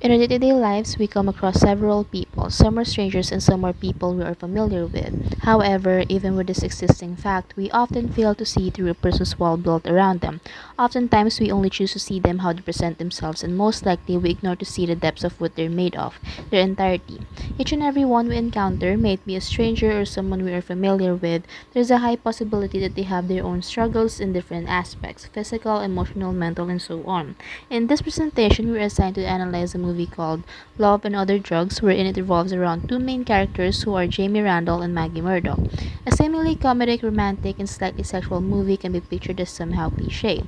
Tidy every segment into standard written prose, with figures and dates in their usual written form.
In our day-to-day lives, we come across several people. Some are strangers and some are people we are familiar with. However, even with this existing fact, we often fail to see through a person's wall built around them. Oftentimes, we only choose to see them how they present themselves, and most likely, we ignore to see the depths of what they're made of, their entirety. Each and every one we encounter, may it be a stranger or someone we are familiar with, there's a high possibility that they have their own struggles in different aspects physical, emotional, mental, and so on. In this presentation, we are assigned to analyze a movie called Love and Other Drugs, wherein it revolves around two main characters who are Jamie Randall and Maggie Murdoch. A seemingly comedic, romantic, and slightly sexual movie can be pictured as somehow cliche.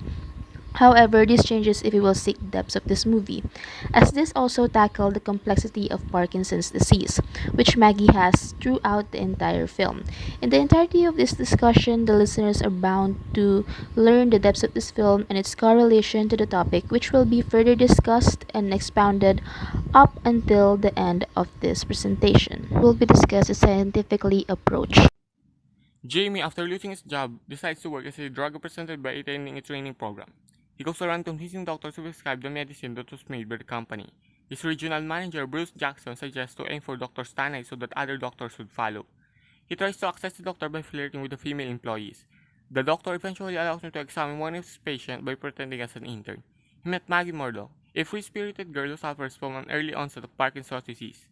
However, this changes if we will seek the depths of this movie, as this also tackled the complexity of Parkinson's disease, which Maggie has throughout the entire film. In the entirety of this discussion, the listeners are bound to learn the depths of this film and its correlation to the topic, which will be further discussed and expounded up until the end of this presentation. Will be discussed a scientifically approach. Jamie, after losing his job, decides to work as a drug representative by attending a training program. He goes around convincing doctors to prescribe the medicine that was made by the company. His regional manager, Bruce Jackson, suggests to aim for Dr. Stanley so that other doctors would follow. He tries to access the doctor by flirting with the female employees. The doctor eventually allows him to examine one of his patients by pretending as an intern. He met Maggie Murdoch, a free-spirited girl who suffers from an early onset of Parkinson's disease.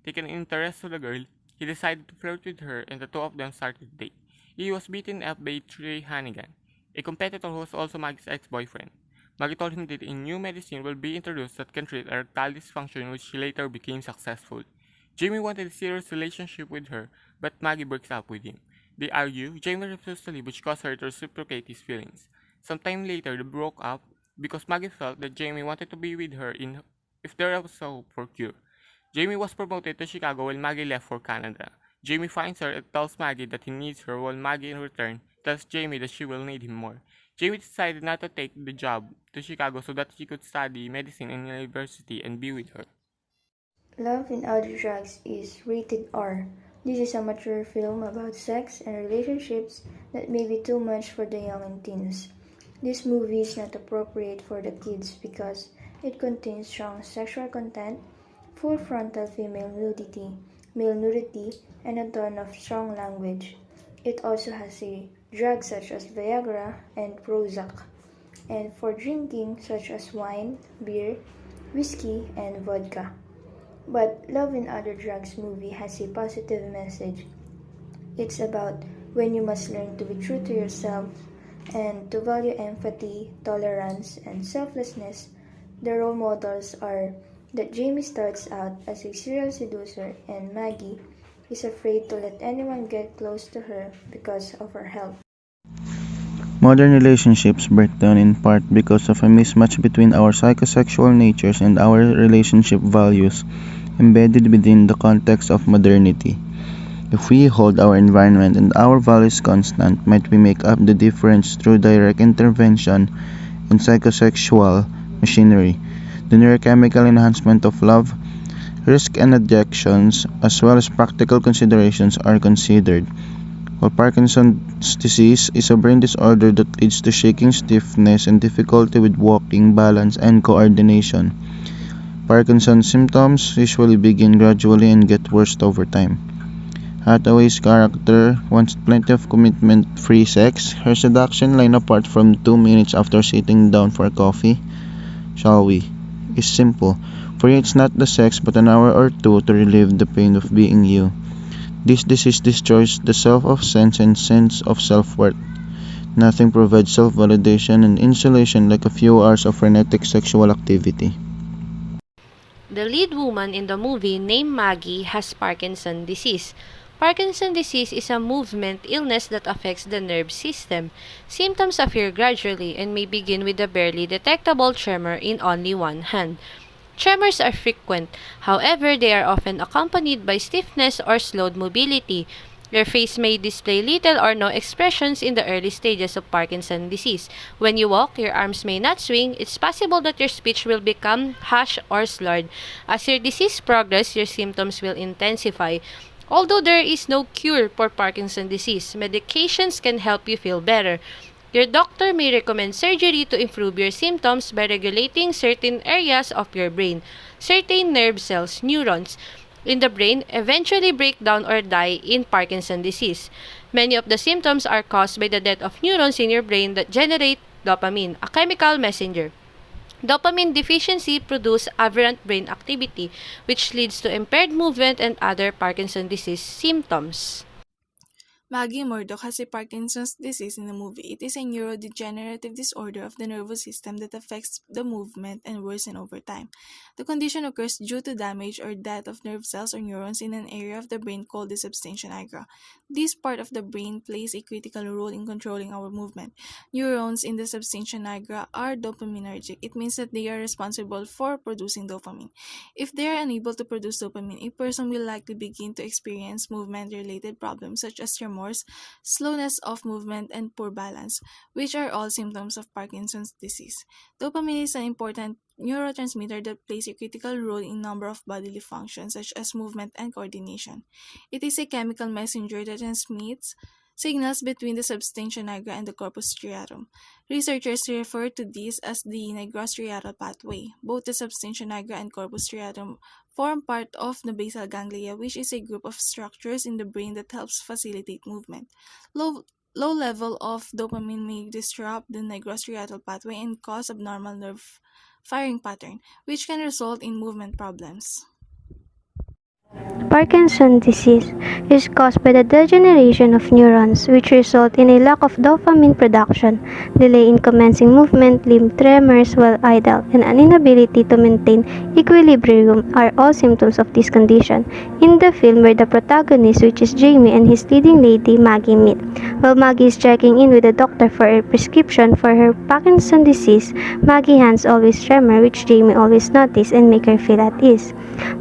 Taking an interest to the girl, he decided to flirt with her and the two of them started a date. He was beaten up by Trey Hannigan, a competitor who was also Maggie's ex-boyfriend. Maggie told him that a new medicine will be introduced that can treat erectile dysfunction, which later became successful. Jamie wanted a serious relationship with her, but Maggie breaks up with him. They argue, Jamie refuses to leave, which caused her to reciprocate his feelings. Sometime later, they broke up because Maggie felt that Jamie wanted to be with her if there was a hope for cure. Jamie was promoted to Chicago while Maggie left for Canada. Jamie finds her and tells Maggie that he needs her, while Maggie in return tells Jamie that she will need him more. Jamie decided not to take the job to Chicago so that he could study medicine in university and be with her. Love and Other Drugs is rated R. This is a mature film about sex and relationships that may be too much for the young and teens. This movie is not appropriate for the kids because it contains strong sexual content, full frontal female nudity, male nudity, and a ton of strong language. It also has drugs such as Viagra and Prozac, and for drinking such as wine, beer, whiskey, and vodka. But Love and Other Drugs movie has a positive message. It's about when you must learn to be true to yourself and to value empathy, tolerance, and selflessness. The role models are that Jamie starts out as a serial seducer and Maggie is afraid to let anyone get close to her because of her health. Modern relationships break down in part because of a mismatch between our psychosexual natures and our relationship values embedded within the context of modernity. If we hold our environment and our values constant, might we make up the difference through direct intervention in psychosexual machinery, the neurochemical enhancement of love, risk and adjections, as well as practical considerations are considered. While Parkinson's disease is a brain disorder that leads to shaking, stiffness, and difficulty with walking, balance, and coordination. Parkinson's symptoms usually begin gradually and get worse over time. Hathaway's character wants plenty of commitment-free sex. Her seduction line apart from 2 minutes after sitting down for coffee, "Shall we?" is simple. For you it's not the sex but an hour or two to relieve the pain of being you. This disease destroys the self of sense and sense of self-worth. Nothing provides self-validation and insulation like a few hours of frenetic sexual activity. The lead woman in the movie, named Maggie, has Parkinson's disease. Parkinson's disease is a movement illness that affects the nerve system. Symptoms appear gradually and may begin with a barely detectable tremor in only one hand. Tremors are frequent, however, they are often accompanied by stiffness or slowed mobility. Your face may display little or no expressions in the early stages of Parkinson's disease. When you walk, your arms may not swing. It's possible that your speech will become harsh or slurred. As your disease progresses, your symptoms will intensify. Although there is no cure for Parkinson's disease, medications can help you feel better. Your doctor may recommend surgery to improve your symptoms by regulating certain areas of your brain. Certain nerve cells, neurons, in the brain eventually break down or die in Parkinson's disease. Many of the symptoms are caused by the death of neurons in your brain that generate dopamine, a chemical messenger. Dopamine deficiency produces aberrant brain activity, which leads to impaired movement and other Parkinson's disease symptoms. Maggie Murdoch has a Parkinson's disease in the movie. It is a neurodegenerative disorder of the nervous system that affects the movement and worsens over time. The condition occurs due to damage or death of nerve cells or neurons in an area of the brain called the substantia nigra. This part of the brain plays a critical role in controlling our movement. Neurons in the substantia nigra are dopaminergic. It means that they are responsible for producing dopamine. If they are unable to produce dopamine, a person will likely begin to experience movement-related problems such as tremors, slowness of movement, and poor balance, which are all symptoms of Parkinson's disease. Dopamine is an important neurotransmitter that plays a critical role in a number of bodily functions such as movement and coordination. It is a chemical messenger that transmits signals between the substantia nigra and the corpus striatum. Researchers refer to this as the nigrostriatal pathway. Both the substantia nigra and corpus striatum form part of the basal ganglia, which is a group of structures in the brain that helps facilitate movement. Low level of dopamine may disrupt the nigrostriatal pathway and cause abnormal nerve firing pattern, which can result in movement problems. Parkinson's disease is caused by the degeneration of neurons, which result in a lack of dopamine production, delay in commencing movement, limb tremors while idle, and an inability to maintain equilibrium are all symptoms of this condition. In the film where the protagonist, which is Jamie, and his leading lady, Maggie, meet, while Maggie is checking in with the doctor for a prescription for her Parkinson's disease, Maggie's hands always tremor, which Jamie always notices and make her feel at ease.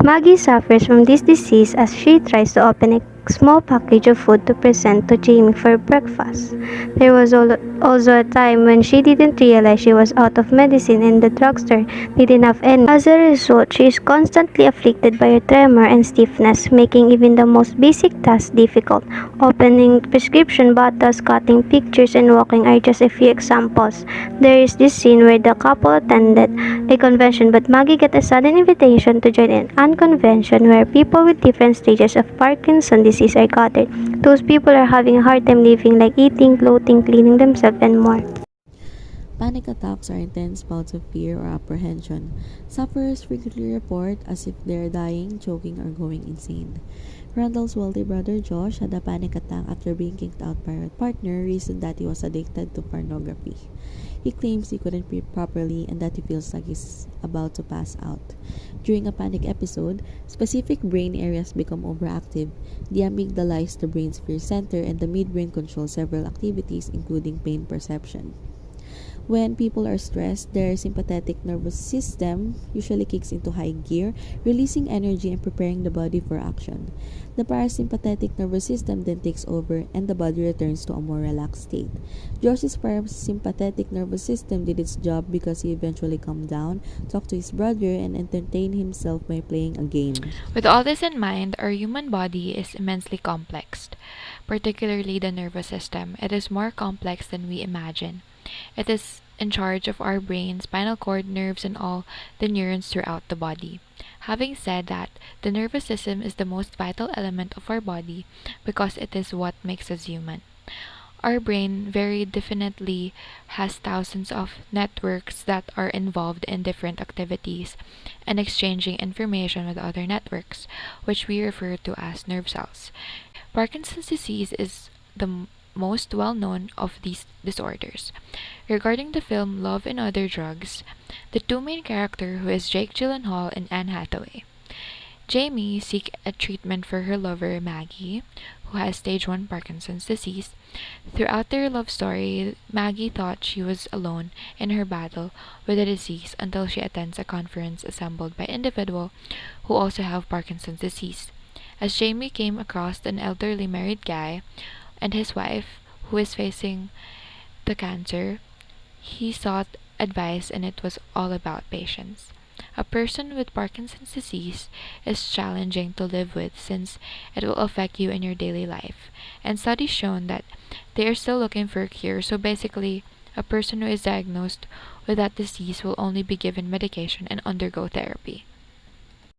Maggie suffers from this disease as she tries to open a small package of food to present to Jamie for breakfast. There was also a time when she didn't realize she was out of medicine and the drugstore didn't have any. As a result, she is constantly afflicted by a tremor and stiffness, making even the most basic tasks difficult. Opening prescription bottles, cutting pictures, and walking are just a few examples. There is this scene where the couple attended a convention, but Maggie got a sudden invitation to join an convention where people with different stages of Parkinson's disease are gathered. Those people are having a hard time living, like eating, clothing, cleaning themselves, and more. Panic attacks are intense bouts of fear or apprehension. Sufferers frequently report as if they are dying, choking, or going insane. Randall's wealthy brother Josh had a panic attack after being kicked out by a partner, reason that he was addicted to pornography. He claims he couldn't breathe properly and that he feels like he's about to pass out. During a panic episode, specific brain areas become overactive. The amygdala is the brain's fear center, and the midbrain controls several activities, including pain perception. When people are stressed, their sympathetic nervous system usually kicks into high gear, releasing energy and preparing the body for action. The parasympathetic nervous system then takes over and the body returns to a more relaxed state. Josh's parasympathetic nervous system did its job because he eventually calmed down, talked to his brother, and entertained himself by playing a game. With all this in mind, our human body is immensely complex, particularly the nervous system. It is more complex than we imagine. It is in charge of our brain, spinal cord, nerves, and all the neurons throughout the body. Having said that, the nervous system is the most vital element of our body because it is what makes us human. Our brain very definitely has thousands of networks that are involved in different activities and exchanging information with other networks, which we refer to as nerve cells. Parkinson's disease is the most well-known of these disorders. Regarding the film Love and Other Drugs, the two main characters, who is Jake Gyllenhaal and Anne Hathaway, Jamie seeks a treatment for her lover Maggie, who has stage 1 Parkinson's disease. Throughout their love story, Maggie thought she was alone in her battle with the disease until she attends a conference assembled by individuals who also have Parkinson's disease. As Jamie came across an elderly married guy and his wife, who is facing the cancer, he sought advice, and it was all about patience. A person with Parkinson's disease is challenging to live with since it will affect you in your daily life, and studies shown that they are still looking for a cure. So basically, a person who is diagnosed with that disease will only be given medication and undergo therapy.